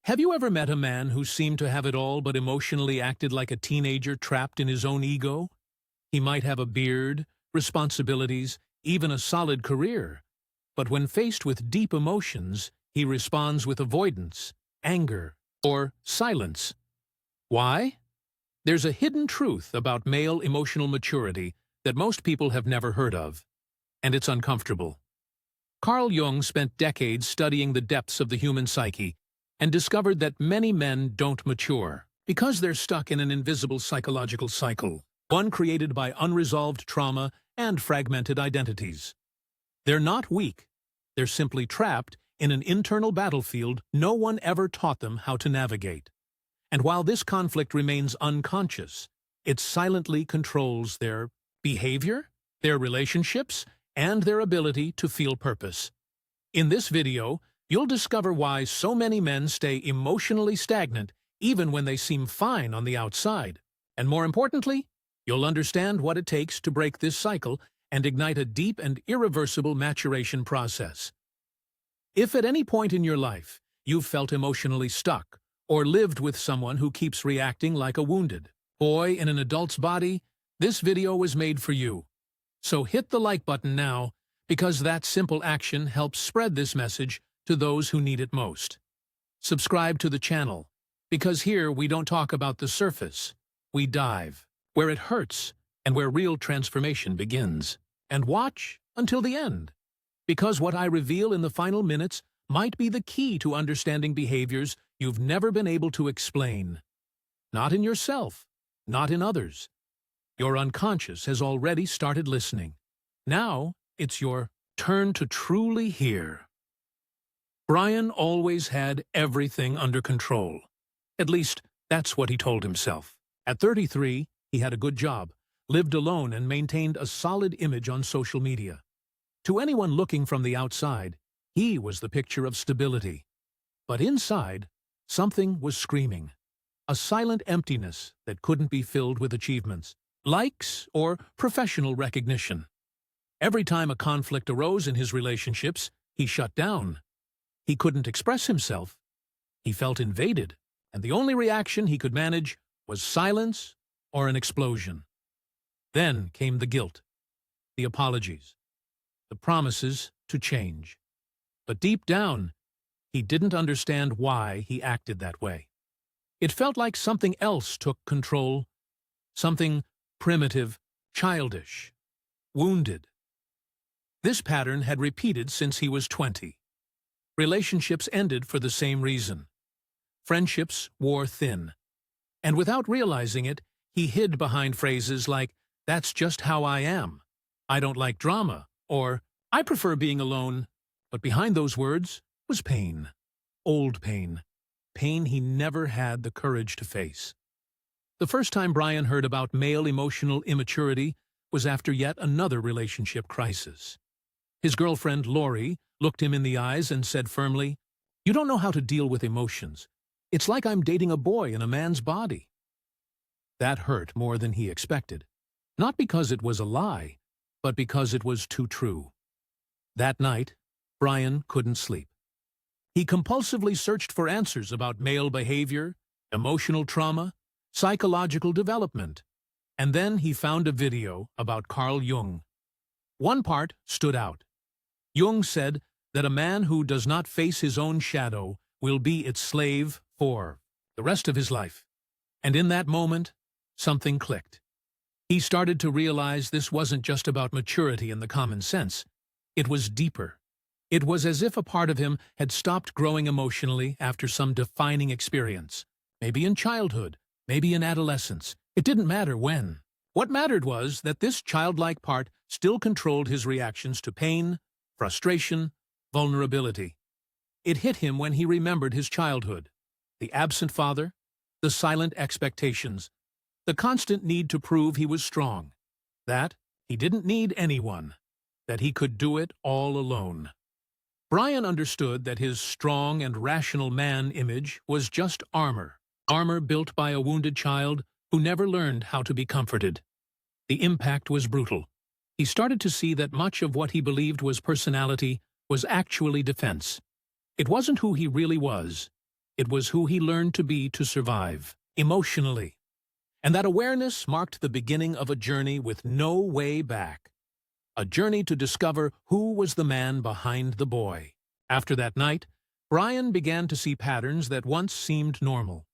Have you ever met a man who seemed to have it all but emotionally acted like a teenager trapped in his own ego? He might have a beard, responsibilities, even a solid career. But when faced with deep emotions, he responds with avoidance, anger, or silence. Why? There's a hidden truth about male emotional maturity that most people have never heard of, and it's uncomfortable. Carl Jung spent decades studying the depths of the human psyche and discovered that many men don't mature because they're stuck in an invisible psychological cycle, one created by unresolved trauma and fragmented identities. They're not weak. They're simply trapped in an internal battlefield no one ever taught them how to navigate. And while this conflict remains unconscious, it silently controls their behavior, their relationships, and their ability to feel purpose. In this video, you'll discover why so many men stay emotionally stagnant even when they seem fine on the outside. And more importantly, you'll understand what it takes to break this cycle and ignite a deep and irreversible maturation process. If at any point in your life you've felt emotionally stuck or lived with someone who keeps reacting like a wounded boy in an adult's body, this video was made for you. So hit the like button now, because that simple action helps spread this message to those who need it most. Subscribe to the channel, because here we don't talk about the surface. We dive where it hurts and where real transformation begins. And watch until the end, because what I reveal in the final minutes might be the key to understanding behaviors you've never been able to explain. Not in yourself, not in others. Your unconscious has already started listening. Now it's your turn to truly hear. Bryan always had everything under control. At least, that's what he told himself. At 33, he had a good job, lived alone, and maintained a solid image on social media. To anyone looking from the outside, he was the picture of stability. But inside, something was screaming. A silent emptiness that couldn't be filled with achievements, likes, or professional recognition. Every time a conflict arose in his relationships, he shut down. He couldn't express himself. He felt invaded, and the only reaction he could manage was silence or an explosion. Then came the guilt, the apologies, the promises to change. But deep down, he didn't understand why he acted that way. It felt like something else took control, something primitive, childish, wounded. This pattern had repeated since he was 20. Relationships ended for the same reason. Friendships wore thin. And without realizing it, he hid behind phrases like, "That's just how I am," "I don't like drama," or "I prefer being alone." But behind those words was pain. Old pain. Pain he never had the courage to face. The first time Bryan heard about male emotional immaturity was after yet another relationship crisis. His girlfriend, Lori, looked him in the eyes and said firmly, "You don't know how to deal with emotions. It's like I'm dating a boy in a man's body." That hurt more than he expected. Not because it was a lie, but because it was too true. That night, Bryan couldn't sleep. He compulsively searched for answers about male behavior, emotional trauma, psychological development. And then he found a video about Carl Jung. One part stood out. Jung said that a man who does not face his own shadow will be its slave for the rest of his life. And in that moment, something clicked. He started to realize this wasn't just about maturity in the common sense. It was deeper. It was as if a part of him had stopped growing emotionally after some defining experience. Maybe in childhood, maybe in adolescence. It didn't matter when. What mattered was that this childlike part still controlled his reactions to pain, frustration, vulnerability. It hit him when he remembered his childhood. The absent father, the silent expectations, the constant need to prove he was strong, that he didn't need anyone, that he could do it all alone. Bryan understood that his strong and rational man image was just armor built by a wounded child who never learned how to be comforted. The impact was brutal. He started to see that much of what he believed was personality was actually defense. It wasn't who he really was. It was who he learned to be to survive, emotionally. And that awareness marked the beginning of a journey with no way back. A journey to discover who was the man behind the boy. After that night, Bryan began to see patterns that once seemed normal.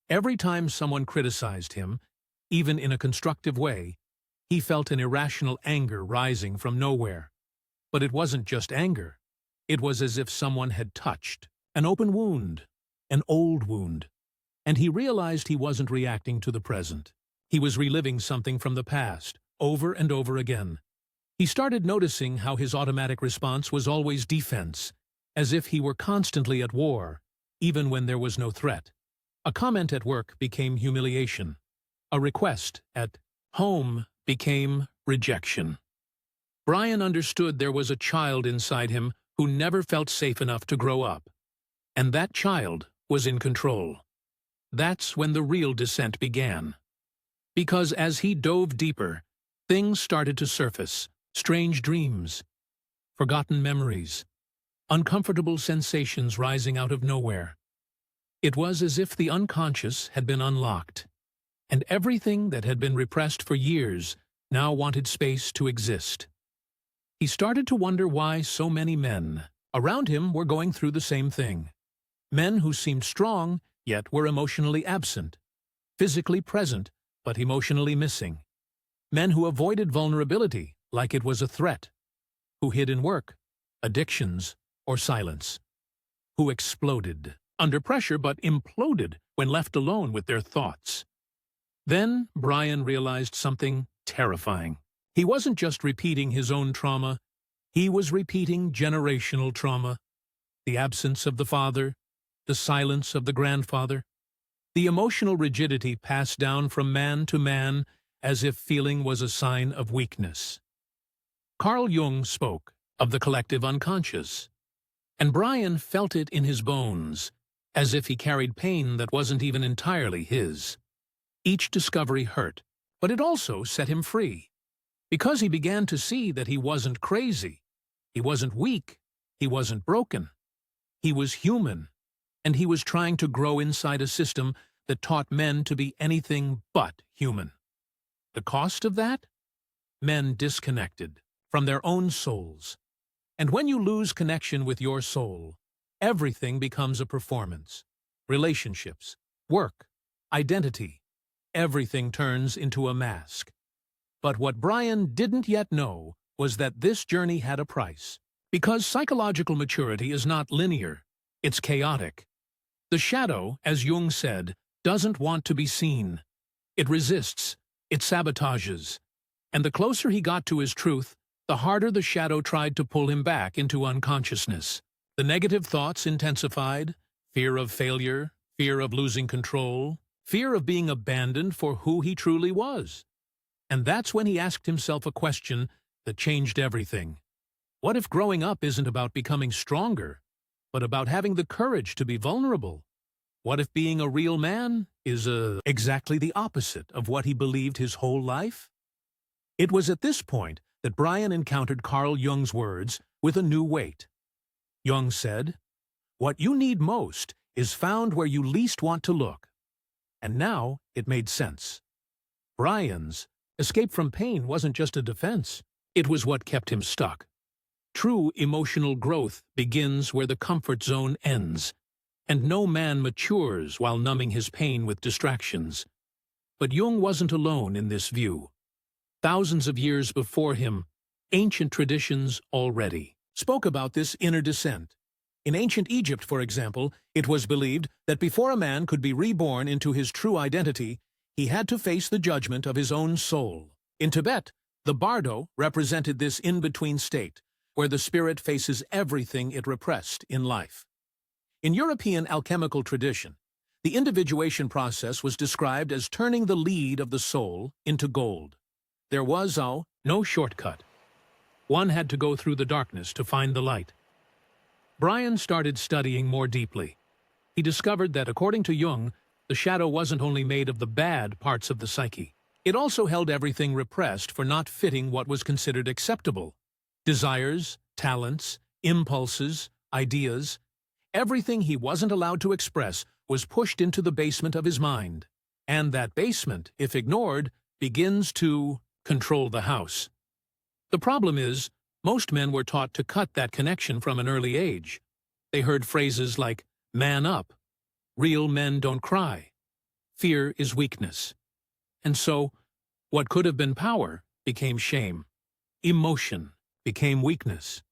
Every time someone criticized him, even in a constructive way, he felt an irrational anger rising from nowhere. But it wasn't just anger. It was as if someone had touched an open wound, an old wound. And he realized he wasn't reacting to the present. He was reliving something from the past, over and over again. He started noticing how his automatic response was always defense, as if he were constantly at war, even when there was no threat. A comment at work became humiliation. A request at home became rejection. Bryan understood there was a child inside him who never felt safe enough to grow up. And that child was in control. That's when the real descent began. Because as he dove deeper, things started to surface, strange dreams, forgotten memories, uncomfortable sensations rising out of nowhere. It was as if the unconscious had been unlocked, and everything that had been repressed for years now wanted space to exist. He started to wonder why so many men around him were going through the same thing. Men who seemed strong, yet were emotionally absent, physically present, but emotionally missing. Men who avoided vulnerability like it was a threat, who hid in work, addictions, or silence, who exploded under pressure but imploded when left alone with their thoughts. Then Bryan realized something terrifying. He wasn't just repeating his own trauma, he was repeating generational trauma. The absence of the father, the silence of the grandfather, the emotional rigidity passed down from man to man as if feeling was a sign of weakness. Carl Jung spoke of the collective unconscious, and Bryan felt it in his bones, as if he carried pain that wasn't even entirely his. Each discovery hurt, but it also set him free, because he began to see that he wasn't crazy, he wasn't weak, he wasn't broken. He was human, and he was trying to grow inside a system that taught men to be anything but human. The cost of that? Men disconnected from their own souls. And when you lose connection with your soul, everything becomes a performance. Relationships, work, identity, everything turns into a mask. But what Bryan didn't yet know was that this journey had a price. Because psychological maturity is not linear, it's chaotic. The shadow, as Jung said, doesn't want to be seen. It resists, it sabotages. And the closer he got to his truth, the harder the shadow tried to pull him back into unconsciousness. The negative thoughts intensified, fear of failure, fear of losing control, fear of being abandoned for who he truly was. And that's when he asked himself a question that changed everything. What if growing up isn't about becoming stronger, but about having the courage to be vulnerable? What if being a real man is exactly the opposite of what he believed his whole life? It was at this point that Bryan encountered Carl Jung's words with a new weight. Jung said, "What you need most is found where you least want to look." And now it made sense. Bryan's escape from pain wasn't just a defense. It was what kept him stuck. True emotional growth begins where the comfort zone ends, and no man matures while numbing his pain with distractions. But Jung wasn't alone in this view. Thousands of years before him, ancient traditions already spoke about this inner descent. In ancient Egypt, for example, it was believed that before a man could be reborn into his true identity, he had to face the judgment of his own soul. In Tibet, the bardo represented this in-between state, where the spirit faces everything it repressed in life. In European alchemical tradition, the individuation process was described as turning the lead of the soul into gold. There was no shortcut. One had to go through the darkness to find the light. Bryan started studying more deeply. He discovered that, according to Jung, the shadow wasn't only made of the bad parts of the psyche. It also held everything repressed for not fitting what was considered acceptable. Desires, talents, impulses, ideas, Everything he wasn't allowed to express was pushed into the basement of his mind. And that basement, if ignored, begins to control the house. The problem is, most men were taught to cut that connection from an early age. They heard phrases like, "Man up," "Real men don't cry," "Fear is weakness." And so, what could have been power became shame. Emotion became weakness.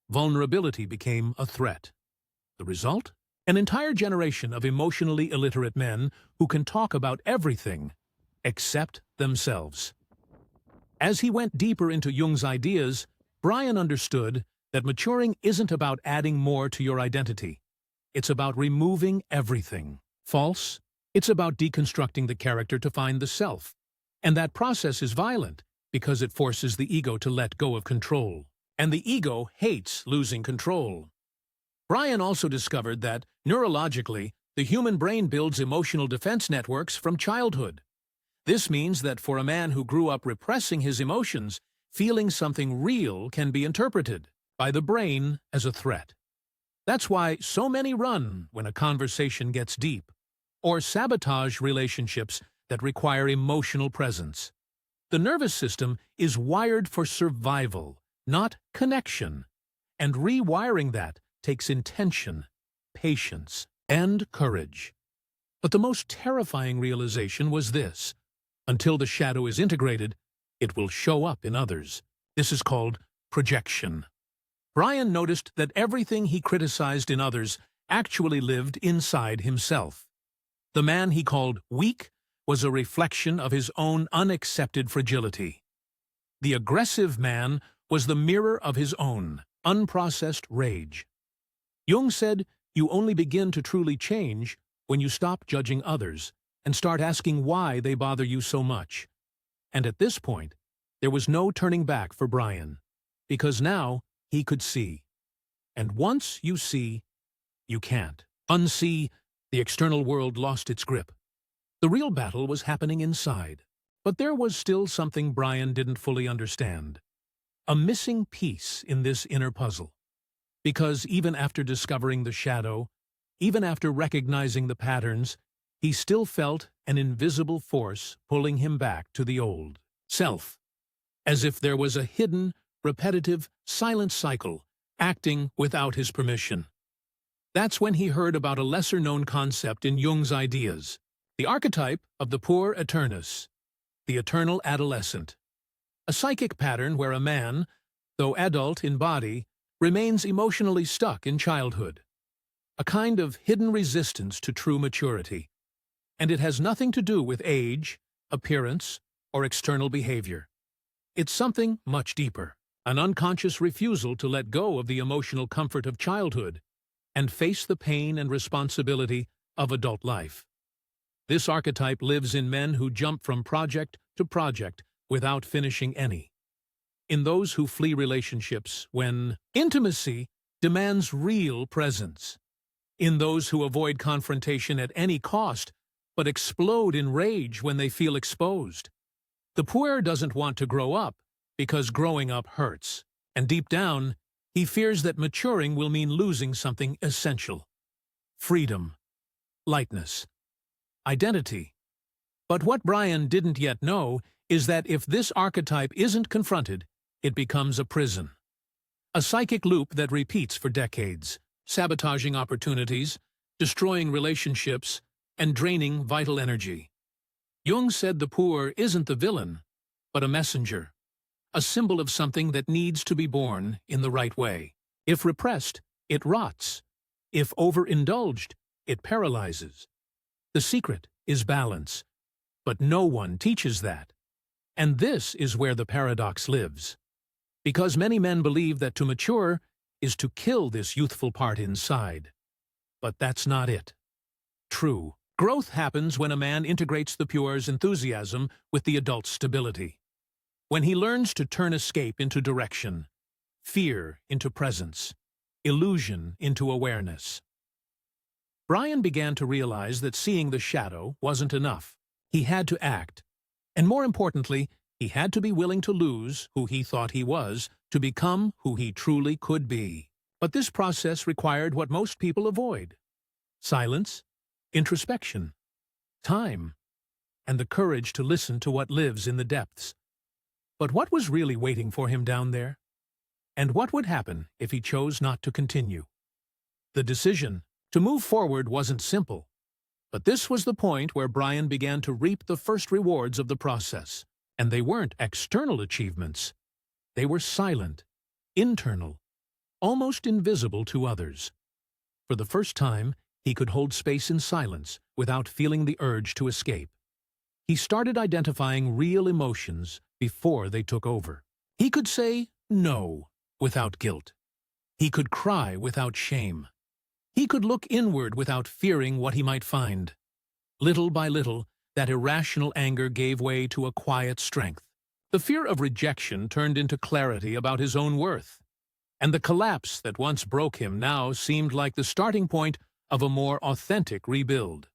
Vulnerability became a threat. The result? An entire generation of emotionally illiterate men who can talk about everything except themselves. As he went deeper into Jung's ideas, Bryan understood that maturing isn't about adding more to your identity. It's about removing everything false. It's about deconstructing the character to find the self. And that process is violent because it forces the ego to let go of control. And the ego hates losing control. Bryan also discovered that, neurologically, the human brain builds emotional defense networks from childhood. This means that for a man who grew up repressing his emotions, feeling something real can be interpreted by the brain as a threat. That's why so many run when a conversation gets deep, or sabotage relationships that require emotional presence. The nervous system is wired for survival, not connection, and rewiring that takes intention, patience, and courage. But the most terrifying realization was this: until the shadow is integrated, it will show up in others. This is called projection. Bryan noticed that everything he criticized in others actually lived inside himself. The man he called weak was a reflection of his own unaccepted fragility. The aggressive man was the mirror of his own unprocessed rage. Jung said, you only begin to truly change when you stop judging others and start asking why they bother you so much. And at this point, there was no turning back for Bryan, because now he could see. And once you see, you can't unsee. The external world lost its grip. The real battle was happening inside. But there was still something Bryan didn't fully understand. A missing piece in this inner puzzle. Because even after discovering the shadow, even after recognizing the patterns, he still felt an invisible force pulling him back to the old self. As if there was a hidden, repetitive, silent cycle acting without his permission. That's when he heard about a lesser-known concept in Jung's ideas, the archetype of the Puer Aeternus, the eternal adolescent. A psychic pattern where a man, though adult in body, remains emotionally stuck in childhood. A kind of hidden resistance to true maturity. And it has nothing to do with age, appearance, or external behavior. It's something much deeper, an unconscious refusal to let go of the emotional comfort of childhood and face the pain and responsibility of adult life. This archetype lives in men who jump from project to project without finishing any. In those who flee relationships when intimacy demands real presence. In those who avoid confrontation at any cost but explode in rage when they feel exposed. The Puer doesn't want to grow up because growing up hurts, and deep down, he fears that maturing will mean losing something essential. Freedom, lightness, identity. But what Bryan didn't yet know is that if this archetype isn't confronted, it becomes a prison. A psychic loop that repeats for decades, sabotaging opportunities, destroying relationships, and draining vital energy. Jung said the Puer isn't the villain, but a messenger, a symbol of something that needs to be born in the right way. If repressed, it rots. If overindulged, it paralyzes. The secret is balance, but no one teaches that. And this is where the paradox lives. Because many men believe that to mature is to kill this youthful part inside. But that's not it. True. Growth happens when a man integrates the Puer's enthusiasm with the adult's stability. When he learns to turn escape into direction, fear into presence, illusion into awareness. Bryan began to realize that seeing the shadow wasn't enough. He had to act. And more importantly, he had to be willing to lose who he thought he was to become who he truly could be. But this process required what most people avoid: silence, introspection, time, and the courage to listen to what lives in the depths. But what was really waiting for him down there? And what would happen if he chose not to continue? The decision to move forward wasn't simple, but this was the point where Bryan began to reap the first rewards of the process. And they weren't external achievements. They were silent, internal, almost invisible to others. For the first time, he could hold space in silence without feeling the urge to escape. He started identifying real emotions before they took over. He could say no without guilt. He could cry without shame. He could look inward without fearing what he might find. Little by little, that irrational anger gave way to a quiet strength. The fear of rejection turned into clarity about his own worth. And the collapse that once broke him now seemed like the starting point of a more authentic rebuild.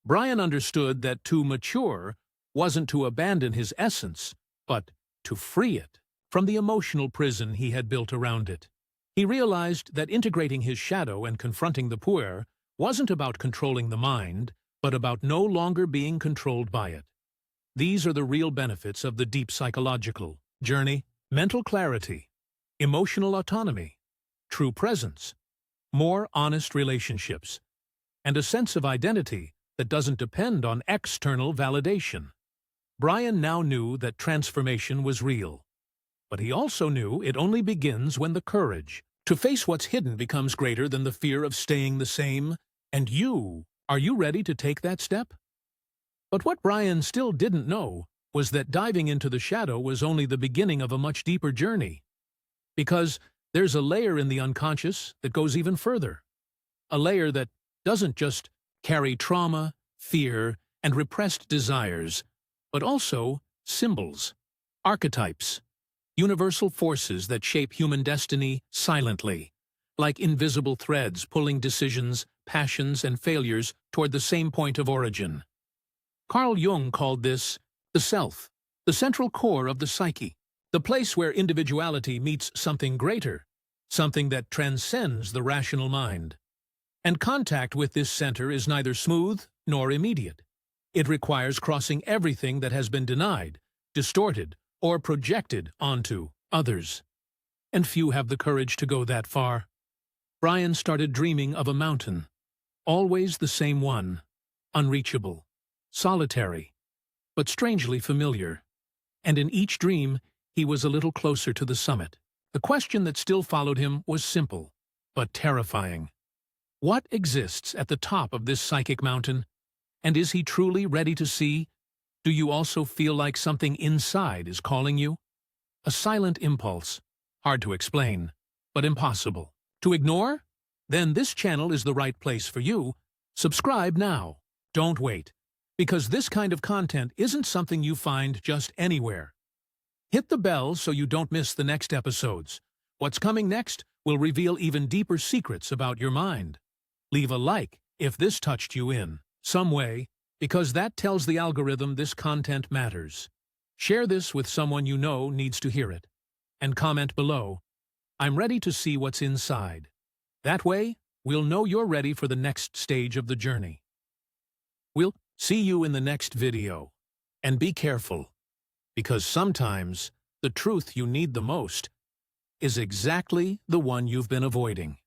Bryan understood that to mature wasn't to abandon his essence, but to free it from the emotional prison he had built around it. He realized that integrating his shadow and confronting the Puer wasn't about controlling the mind, but about no longer being controlled by it. These are the real benefits of the deep psychological journey: mental clarity, emotional autonomy, true presence, more honest relationships, and a sense of identity that doesn't depend on external validation. Bryan now knew that transformation was real, but he also knew it only begins when the courage to face what's hidden becomes greater than the fear of staying the same. And are you ready to take that step? But what Bryan still didn't know was that diving into the shadow was only the beginning of a much deeper journey. Because there's a layer in the unconscious that goes even further. A layer that doesn't just carry trauma, fear, and repressed desires, but also symbols, archetypes, universal forces that shape human destiny silently, like invisible threads pulling decisions, passions, and failures toward the same point of origin. Carl Jung called this the self, the central core of the psyche, the place where individuality meets something greater, something that transcends the rational mind. And contact with this center is neither smooth nor immediate. It requires crossing everything that has been denied, distorted, or projected onto others. And few have the courage to go that far. Bryan started dreaming of a mountain, always the same one, unreachable, solitary, but strangely familiar. And in each dream, he was a little closer to the summit. The question that still followed him was simple, but terrifying. What exists at the top of this psychic mountain? And is he truly ready to see? Do you also feel like something inside is calling you? A silent impulse, hard to explain, but impossible to ignore? Then this channel is the right place for you. Subscribe now. Don't wait, because this kind of content isn't something you find just anywhere. Hit the bell so you don't miss the next episodes. What's coming next will reveal even deeper secrets about your mind. Leave a like if this touched you in some way, because that tells the algorithm this content matters. Share this with someone you know needs to hear it. And comment below, "I'm ready to see what's inside." That way, we'll know you're ready for the next stage of the journey. We'll see you in the next video. And be careful, because sometimes the truth you need the most is exactly the one you've been avoiding.